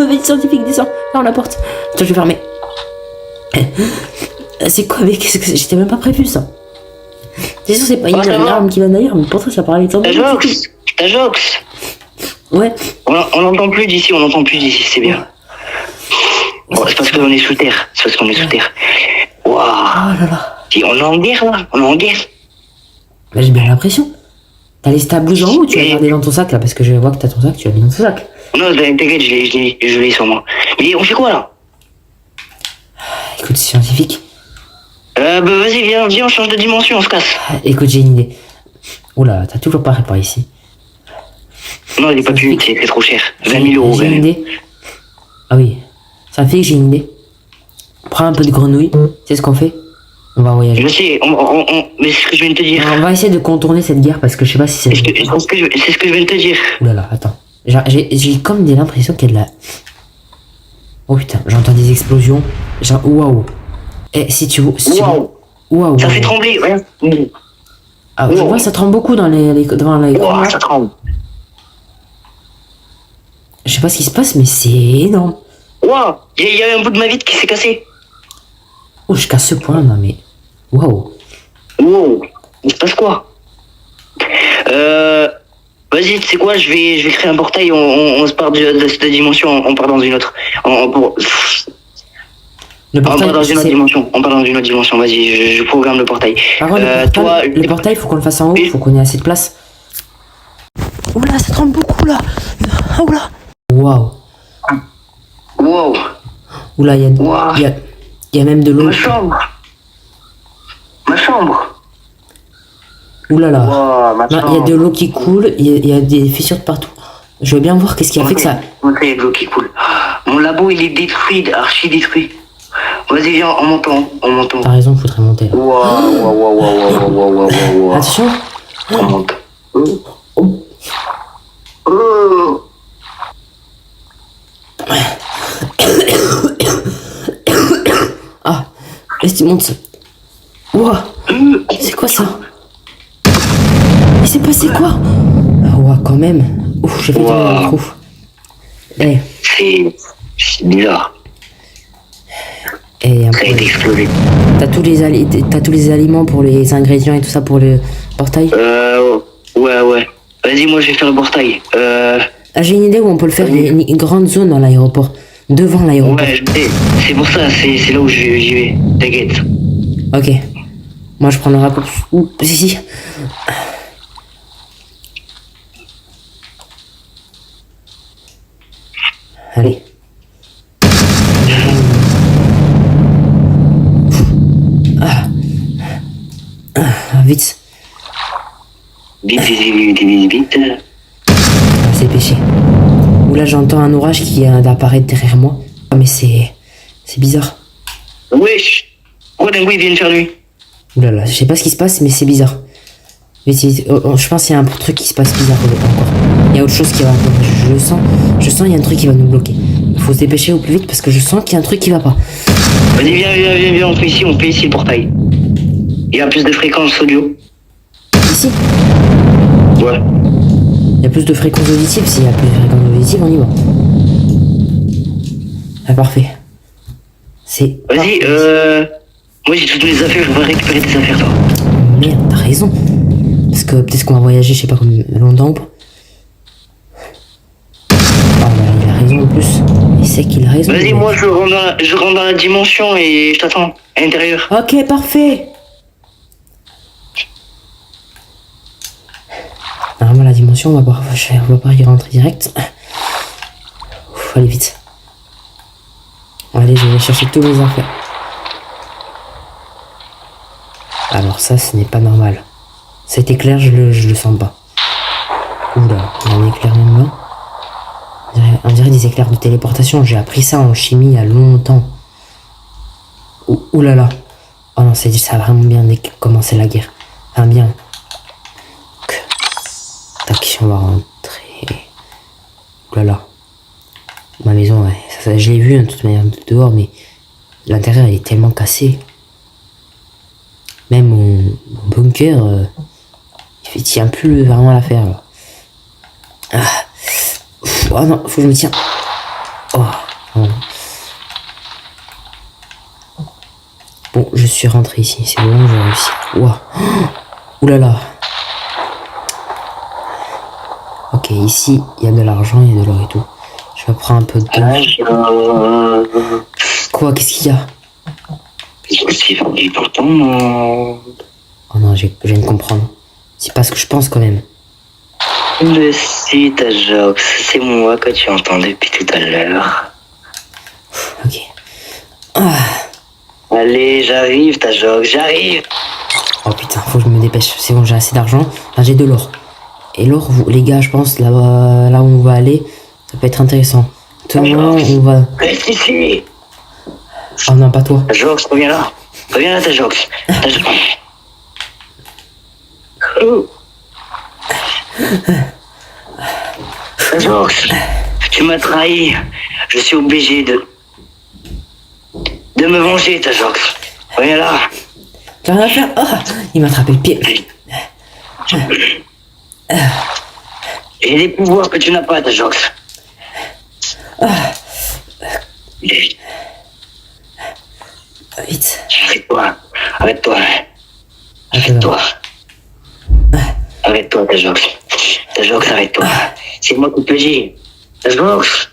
Vite, scientifique, descends. Ferme la porte. Attends, je vais fermer. C'est quoi, mec? J'étais même pas prévu ça. C'est sûr, c'est pas une arme qui va d'ailleurs, mais pour ça, ça parlait de Je T'as Jox. Ouais. On n'entend plus d'ici, c'est bien. Bon, c'est parce qu'on est sous terre. Waouh. Oh là là. On est en guerre là, Bah, j'ai bien l'impression. T'as laissé ta blouse en haut ou tu l'as gardée dans ton sac là? Parce que je vois que t'as ton sac, tu l'as mis dans ton sac. Non, t'inquiète, je l'ai sur moi. Mais on fait quoi là? Écoute, c'est scientifique. Bah vas-y, viens, on change de dimension, on se casse. Écoute, j'ai une idée. Oula, t'as toujours pas réparé ici. Non, il est pas plus, c'est trop cher. 20 000 euros. J'ai une idée. Ah oui, ça fait que j'ai une idée. Prends un peu de grenouille, c'est ce qu'on fait. On va voyager. Je sais, mais c'est ce que je viens de te dire. On va essayer de contourner cette guerre parce que je sais pas si c'est... C'est ce que je viens de te dire. Oulala, attends. J'ai comme l'impression qu'il y a de la... Oh putain, j'entends des explosions. Waouh. Eh, si tu vois... Waouh. Ça fait trembler, ouais. Ah, je vois, ça tremble beaucoup dans devant l'écran. Wow, ça tremble. Je sais pas ce qui se passe, mais c'est énorme. Waouh, il y a un bout de ma vitre qui s'est cassé. Oh, jusqu'à ce point, non mais... Waouh. Wow, il se passe quoi? Vas-y, tu sais quoi, je vais créer un portail, on se part de cette dimension, on part dans une autre. Le portail, on part dans une autre dimension, vas-y, je programme le portail. Par contre, le portail, faut qu'on le fasse en haut, faut qu'on ait assez de place. Oula, ça tremble beaucoup là. Oula. Waouh. Wow. Oula, il y a même de l'eau. Ma chambre. Oula là. Wow, ma chambre. Il y a de l'eau qui coule, il y a des fissures de partout. Je veux bien voir qu'est-ce qui a fait que ça... Il y a de l'eau qui coule. Mon labo, il est détruit, archi détruit. Vas-y, viens, on monte. T'as raison, faudrait monter là. Wow. Attention. On monte. Ah, laisse tu montes. Ouah, c'est quoi ça? Il s'est passé quoi? Ah ouah, quand même. Ouf, j'ai fait tomber le trou. Eh. C'est bizarre. Et un Ça a peu... été explosé. T'as tous les aliments pour les ingrédients et tout ça pour le portail? Ouais. Vas-y, moi je vais faire le portail. Ah, j'ai une idée où on peut le faire. Il y a une grande zone dans l'aéroport. Devant l'aéroport. Ouais, c'est pour ça, c'est là où j'y vais. T'inquiète. Ok. Moi je prends le raccourci. Ouh, si. Allez. Vite. Vite. C'est péché. Ou là j'entends un orage qui vient d'apparaître derrière moi. Ah mais c'est bizarre. Wesh. Quoi d'un coup il vient de faire nuit? Oulala, je sais pas ce qui se passe mais c'est bizarre. Mais je pense qu'il y a un truc qui se passe bizarre encore. Il y a autre chose qui va. Je sens il y a un truc qui va nous bloquer. Il faut se dépêcher au plus vite parce que je sens qu'il y a un truc qui va pas. Vas-y, viens, on fait ici le portail. Il y a plus de fréquences audio. Ici? Ouais. Il y a plus de fréquences auditives. S'il y a plus de fréquences auditives, on y va. Ah, parfait. C'est... Vas-y, moi j'ai toutes mes affaires, je vais récupérer tes affaires, toi. Merde, t'as raison. Parce que peut-être qu'on va voyager, je sais pas combien longtemps ou pas. Ah bah, il a raison en plus. Il sait qu'il a raison. Vas-y, moi je rentre dans la dimension et je t'attends à l'intérieur. Ok, parfait. Normalement, la dimension, on va pas y rentrer direct. Ouf, allez vite. Allez, je vais chercher tous mes affaires. Alors ça, ce n'est pas normal. Cet éclair, je le sens pas. Oula, il y a un éclair même là. On dirait des éclairs de téléportation. J'ai appris ça en chimie il y a longtemps. Oulala. Oh non, ça a vraiment bien commencé la guerre. Ah bien. Tac, on va rentrer. Oulala. Ma maison, ouais, ça, je l'ai vu de toute manière de dehors, mais l'intérieur il est tellement cassé. Même mon bunker, il tient plus vraiment à l'affaire là. Oh non, faut que je me tienne. Oh. Bon, je suis rentré ici, c'est bon, j'ai réussi. Ouah. Oulala. ici, il y a de l'argent, il y a de l'or et tout. Je vais prendre un peu de temps. Quoi, qu'est-ce qu'il y a? Je me suis vendu dans ton monde. Oh non, je viens de comprendre. C'est pas ce que je pense quand même. Mais si, Tajox, c'est moi que tu entends depuis tout à l'heure. Ok. Ah. Allez, j'arrive, Tajox, j'arrive. Oh putain, faut que je me dépêche. C'est bon, j'ai assez d'argent. Là, j'ai de l'or. Et l'or, les gars, je pense, là où on va aller, ça peut être intéressant. Demain, on va... Reste ici. Oh non, pas toi. Tajox, reviens là. Reviens là, Tajox. Oh. Tajox, tu m'as trahi. Je suis obligé de me venger, Tajox. Reviens là. J'ai rien à faire. Ah, il m'a attrapé le pied. J'ai des pouvoirs que tu n'as pas, Tajox. Vite. Arrête-toi. Arrête-toi. Attends. Arrête-toi. Arrête-toi, Tajox. Tajox, arrête-toi. C'est moi qui te le dis. Tajox.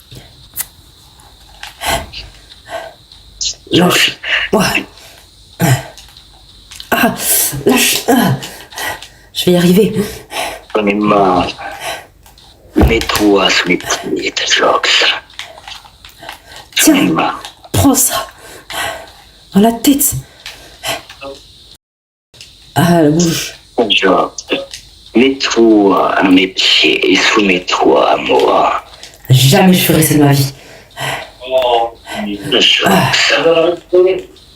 Lâche. Ouais. Ah, lâche. Ah. Je vais y arriver. J'en ai marre. Mets-toi sous les pieds, Tajox. J'en ai Tiens, marre. prends ça. Dans la tête. Ah, la bouche. Tajox. Mets-toi à mes pieds et soumets-toi à moi. Jamais je ferai ça de ma vie. Tajox.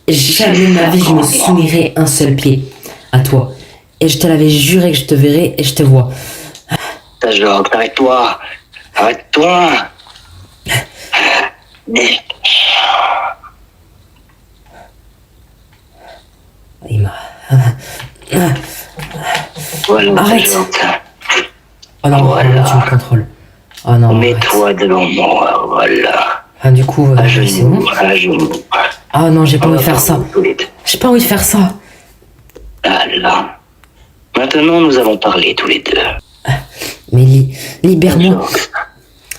Jamais de ma vie je me soumettrai un seul pied à toi. Et je te l'avais juré que je te verrai et je te vois. Tajox, arrête-toi. Arrête-toi. Il m'a... Voilà, Arrête. Tajox. Oh non, Voilà. tu me contrôles. Oh non, arrête. Mets-toi devant moi, voilà. Ah, du coup, À c'est bon. genoux, à genoux. Ah non, j'ai pas envie de faire ça. Tous les deux. J'ai pas envie de faire ça. Ah là. Maintenant, nous allons parler tous les deux. Mais libère-moi.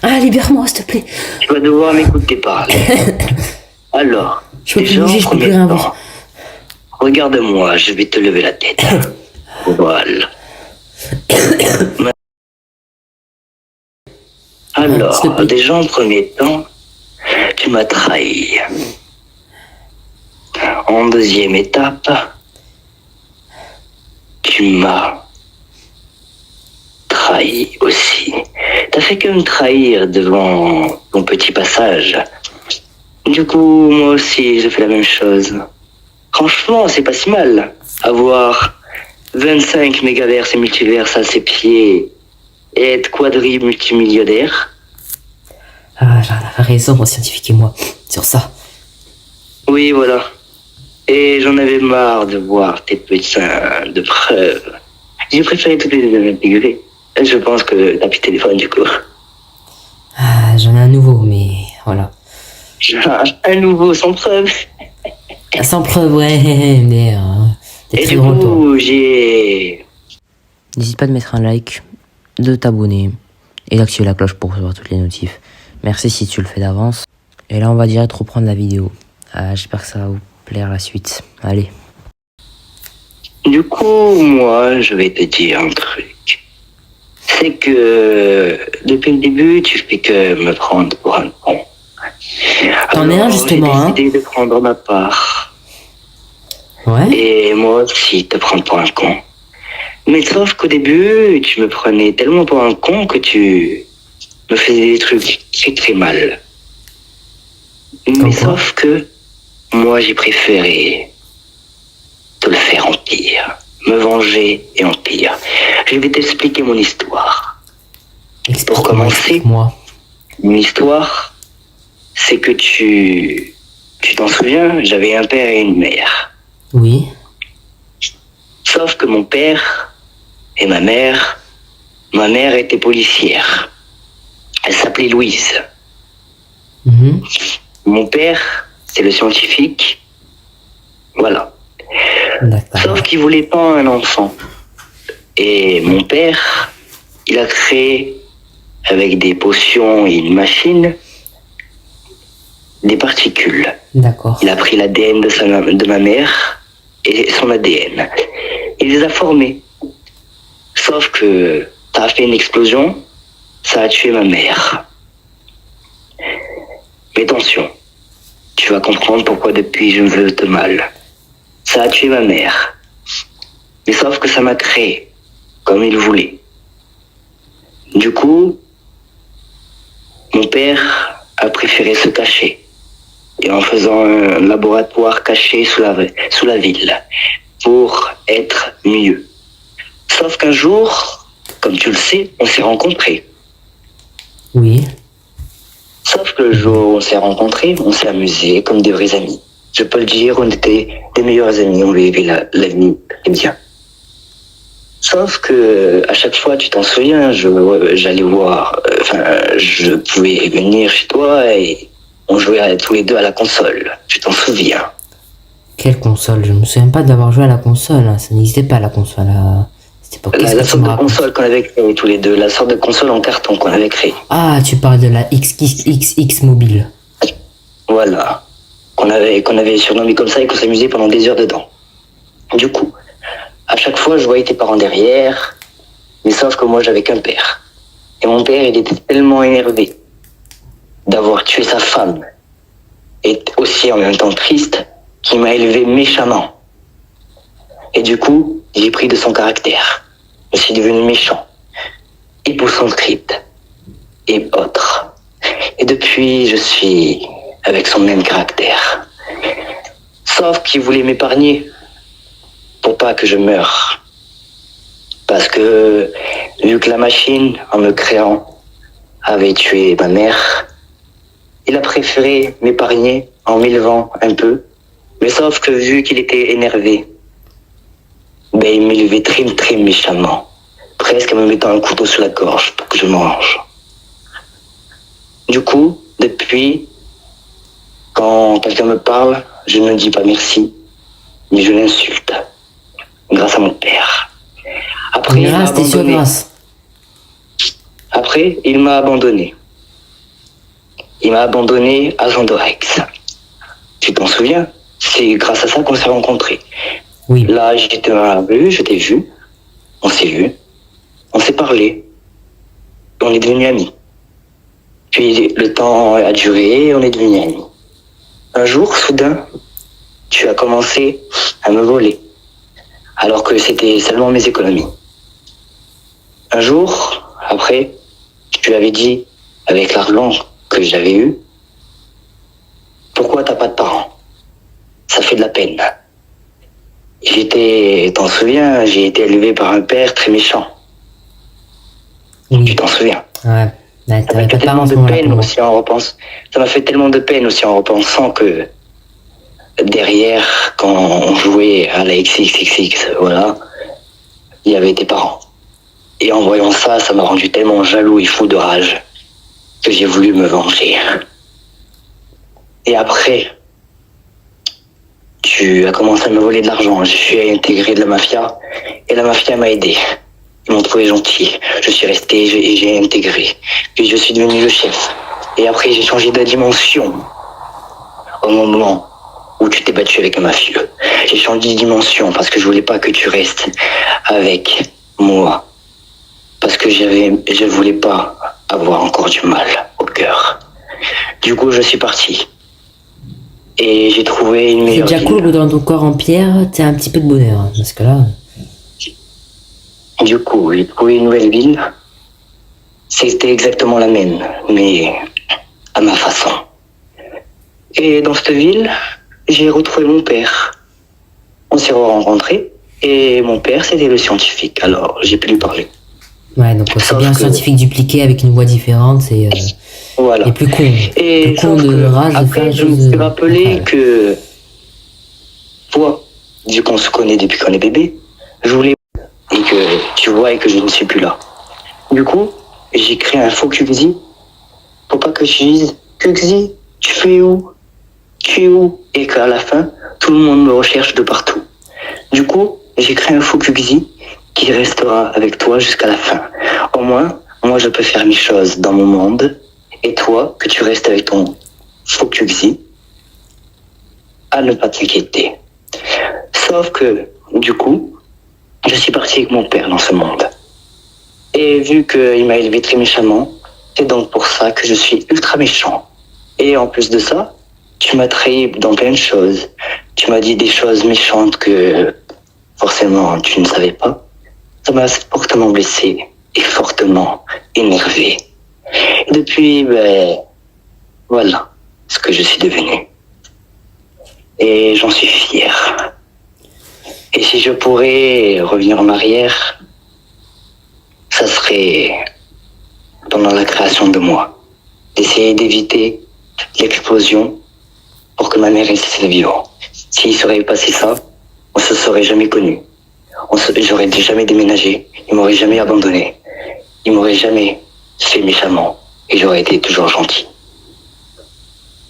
Ah, libère-moi, s'il te plaît. Tu vas devoir m'écouter parler. Alors, Je peux plus déjà, bouger, je peux plus rien voir. regarde-moi, je vais te lever la tête. Voilà. Alors, s'il te plaît. déjà en premier temps, tu m'as trahi. En deuxième étape, tu m'as trahi aussi. T'as fait que me trahir devant ton petit passage. Du coup, moi aussi, j'ai fait la même chose. Franchement, c'est pas si mal. Avoir 25 mégaverses et multiverses à ses pieds et être multimillionnaire. Ah, j'ai raison, scientifique et moi, sur ça. Oui, voilà. Et j'en avais marre de voir tes putains de preuves. J'ai préféré toutes les intégrer. Je pense que t'as plus de téléphone du coup. Ah, j'en ai un nouveau, mais voilà. Un nouveau sans preuve. Sans preuve, ouais, mais t'es Et très du drôle, toi. coup, j'ai... N'hésite pas de mettre un like, de t'abonner et d'activer la cloche pour recevoir toutes les notifs. Merci si tu le fais d'avance. Et là, on va direct reprendre la vidéo. J'espère que ça va vous plaire la suite. Allez. Du coup, moi, je vais te dire un truc. C'est que depuis le début, tu fais que me prendre pour un con. T'en es un, justement, j'ai hein. décidé de prendre ma part. Ouais. Et moi aussi, te prendre pour un con. Mais sauf qu'au début, tu me prenais tellement pour un con que tu me faisais des trucs très très mal. Comme Mais quoi sauf que moi, j'ai préféré te le faire en pire. Me venger et en pire. Je vais t'expliquer mon histoire. Explique-moi, commencer. explique-moi. Mon histoire, c'est que tu t'en souviens, j'avais un père et une mère. Oui. Sauf que mon père et ma mère était policière. Elle s'appelait Louise. Mhm. Mon père, c'est le scientifique. Voilà. D'accord. Sauf qu'il voulait pas un enfant. Et mon père, il a créé avec des potions et une machine, des particules. D'accord. Il a pris l'ADN de ma mère et son ADN. Il les a formés. Sauf que ça a fait une explosion, ça a tué ma mère. Mais attention, tu vas comprendre pourquoi depuis je me veux de mal. Ça a tué ma mère. Mais sauf que ça m'a créé, comme il voulait. Du coup, mon père a préféré se cacher. Et en faisant un laboratoire caché sous la ville, pour être mieux. Sauf qu'un jour, comme tu le sais, on s'est rencontrés. Oui. Sauf que le jour où on s'est rencontrés, on s'est amusés comme des vrais amis. Je peux le dire, on était des meilleurs amis, on vivait la vie bien. Sauf que à chaque fois, tu t'en souviens, j'allais voir, je pouvais venir chez toi et on jouait tous les deux à la console. Tu t'en souviens? Quelle console? Je me souviens pas d'avoir joué à la console. Hein. Ça n'existait pas la console à cette époque. La sorte de console qu'on avait créée tous les deux, la sorte de console en carton qu'on avait créée. Ah, tu parles de la XXX mobile. Voilà. Qu'on avait surnommé comme ça et qu'on s'amusait pendant des heures dedans. Du coup, à chaque fois, je voyais tes parents derrière, mais sauf que moi, j'avais qu'un père. Et mon père, il était tellement énervé d'avoir tué sa femme, et aussi en même temps triste, qu'il m'a élevé méchamment. Et du coup, j'ai pris de son caractère. Je suis devenu méchant, époussetrite et autres. Et depuis, je suis avec son même caractère. Sauf qu'il voulait m'épargner pour pas que je meure. Parce que, vu que la machine, en me créant, avait tué ma mère, il a préféré m'épargner en m'élevant un peu. Mais sauf que vu qu'il était énervé, il m'élevait très très méchamment. Presque en me mettant un couteau sous la gorge pour que je mange. Du coup, depuis, quand quelqu'un me parle, je ne dis pas merci, mais je l'insulte. Grâce à mon père. Après, Grâce, t'es sur grâce. Après, il m'a abandonné. Il m'a abandonné à Zandorex. Tu t'en souviens? C'est grâce à ça qu'on s'est rencontrés. Oui. Là, j'étais dans la rue, je t'ai vu. On s'est vu. On s'est parlé. On est devenus amis. Puis le temps a duré et on est devenus amis. Un jour, soudain, tu as commencé à me voler. Alors que c'était seulement mes économies. Un jour, après, tu avais dit, avec l'argent que j'avais eu, pourquoi t'as pas de parents? Ça fait de la peine. T'en souviens, j'ai été élevé par un père très méchant. Oui. Tu t'en souviens? Ouais. Ça m'a fait tellement de peine aussi en repensant. Ça m'a fait tellement de peine aussi en repensant que derrière, quand on jouait à la XXXX, voilà, il y avait tes parents. Et en voyant ça, ça m'a rendu tellement jaloux et fou de rage que j'ai voulu me venger. Et après, tu as commencé à me voler de l'argent. Je suis intégré de la mafia et la mafia m'a aidé. Ils m'ont trouvé gentil. Je suis resté et j'ai intégré. Puis je suis devenu le chef. Et après, j'ai changé de dimension au moment où tu t'es battu avec un mafieux. J'ai changé de dimension parce que je voulais pas que tu restes avec moi. Parce que je voulais pas avoir encore du mal au cœur. Du coup, je suis parti. Et j'ai trouvé une meilleure C'est déjà cool ville. que dans ton corps en pierre, t'as un petit peu de bonheur. Hein, parce que là... Du coup, j'ai trouvé une nouvelle ville. C'était exactement la même, mais à ma façon. Et dans cette ville, j'ai retrouvé mon père. On s'est rencontrés et mon père, c'était le scientifique. Alors, j'ai pu lui parler. Ouais, donc c'est Sauf bien un que- scientifique dupliqué avec une voix différente, c'est... Voilà. Et plus con. Et Plus con sauf de que rage de faire après, des je me choses suis rappelé incroyables. que toi, vu qu'on se connaît depuis qu'on est bébé, je voulais et que tu vois et que je ne suis plus là. Du coup, j'ai créé un faux Kuxi pour pas que je dise Kuxi, tu fais où? Tu es où? Et qu'à la fin, tout le monde me recherche de partout. Du coup, j'ai créé un faux Kuxi qui restera avec toi jusqu'à la fin. Au moins, moi je peux faire mes choses dans mon monde, et toi, que tu restes avec ton faux Kuxi, à ne pas t'inquiéter. Sauf que, du coup, je suis parti avec mon père dans ce monde. Et vu qu'il m'a élevé très méchamment, c'est donc pour ça que je suis ultra méchant. Et en plus de ça, tu m'as trahi dans plein de choses. Tu m'as dit des choses méchantes que forcément tu ne savais pas. Ça m'a fortement blessé et fortement énervé. Et depuis, voilà ce que je suis devenu. Et j'en suis fier. Et si je pourrais revenir en arrière, ça serait pendant la création de moi. D'essayer d'éviter l'explosion pour que ma mère reste vivant. S'il serait passé ça, on se serait jamais connu. J'aurais jamais déménagé. Il m'aurait jamais abandonné. Il m'aurait jamais fait méchamment. Et j'aurais été toujours gentil.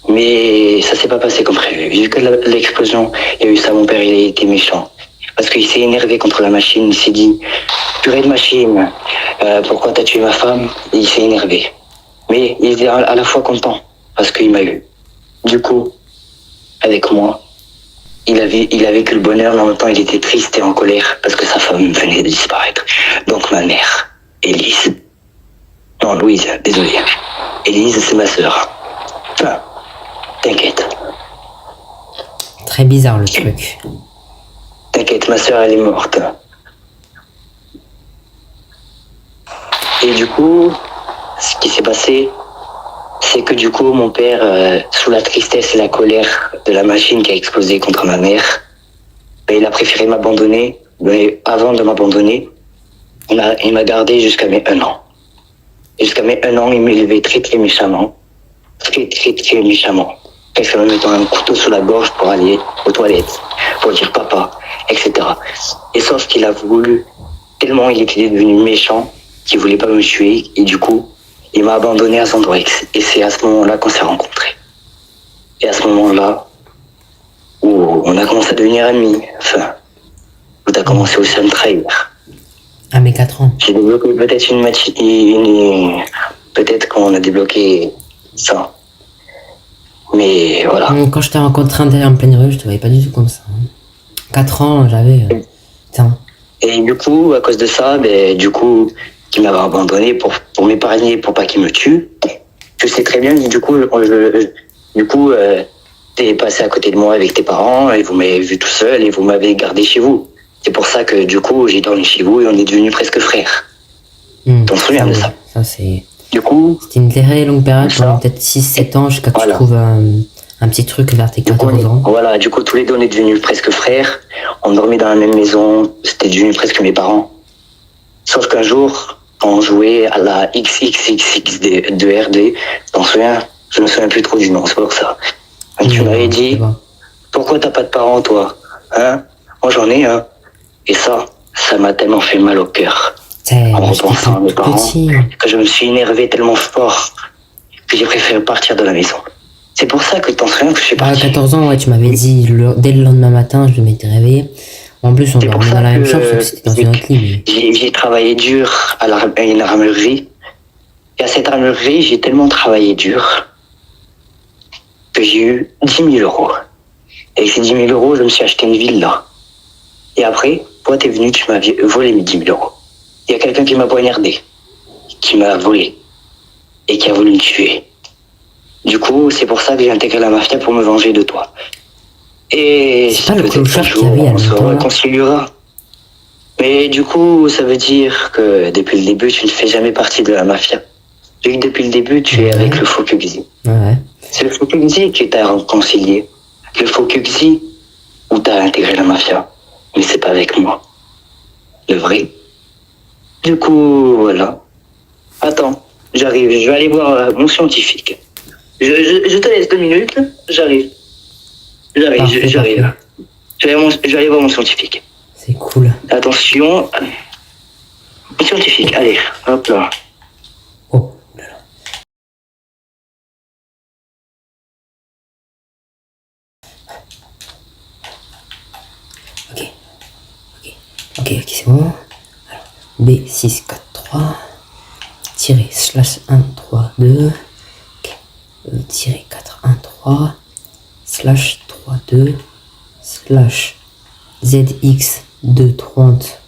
Mais ça s'est pas passé comme prévu. Vu que l'explosion, il y a eu ça, mon père, il a été méchant. Parce qu'il s'est énervé contre la machine. Il s'est dit, purée de machine, pourquoi t'as tué ma femme? Et il s'est énervé. Mais il était à la fois content, parce qu'il m'a eu. Du coup, avec moi, il a vécu le bonheur, mais en même temps, il était triste et en colère, parce que sa femme venait de disparaître. Donc ma mère, Élise. Non, Louise, désolé. Élise, c'est ma sœur. Enfin, t'inquiète. Très bizarre le truc. T'inquiète, ma sœur, elle est morte. Et du coup, ce qui s'est passé, c'est que du coup, mon père, sous la tristesse et la colère de la machine qui a explosé contre ma mère, il a préféré m'abandonner. Mais avant de m'abandonner, il m'a gardé jusqu'à mes 1 an. Et jusqu'à mes 1 an, il m'élevait très très méchamment. Très très très méchamment. Presque me mettant un couteau sous la gorge pour aller aux toilettes, pour dire papa, etc. Et sauf qu'il a voulu, tellement il était devenu méchant, qu'il voulait pas me tuer, et du coup, il m'a abandonné à Sandrex. Et c'est à ce moment-là qu'on s'est rencontrés. Et à ce moment-là, où on a commencé à devenir amis, enfin, où t'as commencé aussi à me trahir. À mes 4 ans. J'ai débloqué peut-être peut-être qu'on a débloqué ça. Mais voilà. Quand je t'ai rencontré en pleine rue, je te voyais pas du tout comme ça. 4 ans, j'avais... Putain. Et du coup, à cause de ça, du coup, qui m'avait abandonné pour m'épargner, pour pas qu'il me tue. Je sais très bien que du coup, t'es passé à côté de moi avec tes parents et vous m'avez vu tout seul et vous m'avez gardé chez vous. C'est pour ça que du coup, j'ai dormi chez vous et on est devenus presque frères. T'en souviens de ça? Ça, c'est... Du coup... C'était une très longue période, ça, pendant peut-être 6-7 ans, jusqu'à que voilà. tu trouves un petit truc vers tes 14 ans. Voilà, du coup, tous les deux, on est devenus presque frères. On dormait dans la même maison. C'était devenu presque mes parents. Sauf qu'un jour, quand on jouait à la XXXX de RD, t'en souviens? Je me souviens plus trop du nom, c'est pour ça. Et tu m'avais dit, pourquoi t'as pas de parents, toi? Hein? Moi, j'en ai un. Et ça m'a tellement fait mal au cœur. En repensant à mes parents, que je me suis énervé tellement fort que j'ai préféré partir de la maison. C'est pour ça que t'en souviens que je suis parti. À 14 ans, ouais, tu m'avais dit, dès le lendemain matin, je m'étais réveillé. En plus, on dormait dans la même chambre, sauf que c'était dans une autre lit. J'ai travaillé dur à une armurerie. Et à cette armurerie, j'ai tellement travaillé dur que j'ai eu 10 000 euros. Et avec ces 10 000 euros, je me suis acheté une villa. Et après, toi, t'es venu, tu m'as volé mes 10 000 euros. Il y a quelqu'un qui m'a poignardé, qui m'a volé et qui a voulu me tuer. Du coup, c'est pour ça que j'ai intégré la mafia pour me venger de toi. Et c'est pas le peut-être qu'un jour, on se réconciliera. Mais du coup, ça veut dire que depuis le début, tu ne fais jamais partie de la mafia. Vu que depuis le début, tu es avec le faux Kuxi. Ouais. C'est le faux Kuxi qui t'a réconcilié. Le faux Kuxi où t'as intégré la mafia. Mais c'est pas avec moi. Le vrai. Du coup, voilà. Attends, j'arrive. Je vais aller voir mon scientifique. Je te laisse 2 minutes. J'arrive. Parfait. Je vais aller voir mon scientifique. C'est cool. Attention. Mon scientifique, allez, hop là. Oh là là. Ok, c'est bon. Alors, B643. tirer slash 1, 3, 2. Ok. Tirer 4, 1, 3. Slash 3, 2. Slash ZX 2, 30.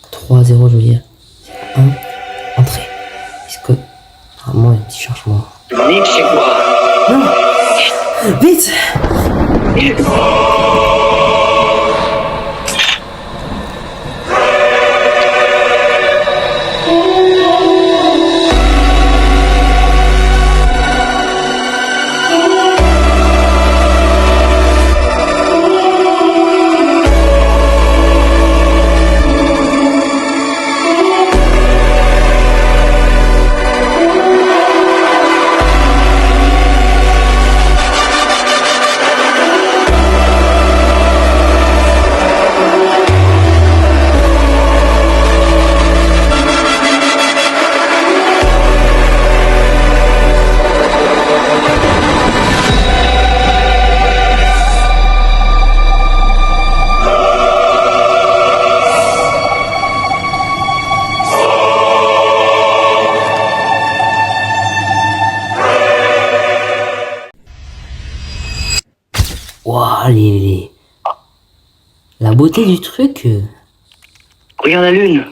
3, 0, je veux dire. 1. Entrée. Est-ce que. Ah, moi, un petit chargement. Nick, c'est quoi? Non! Vite! Waouh, la beauté du truc. Regarde la lune.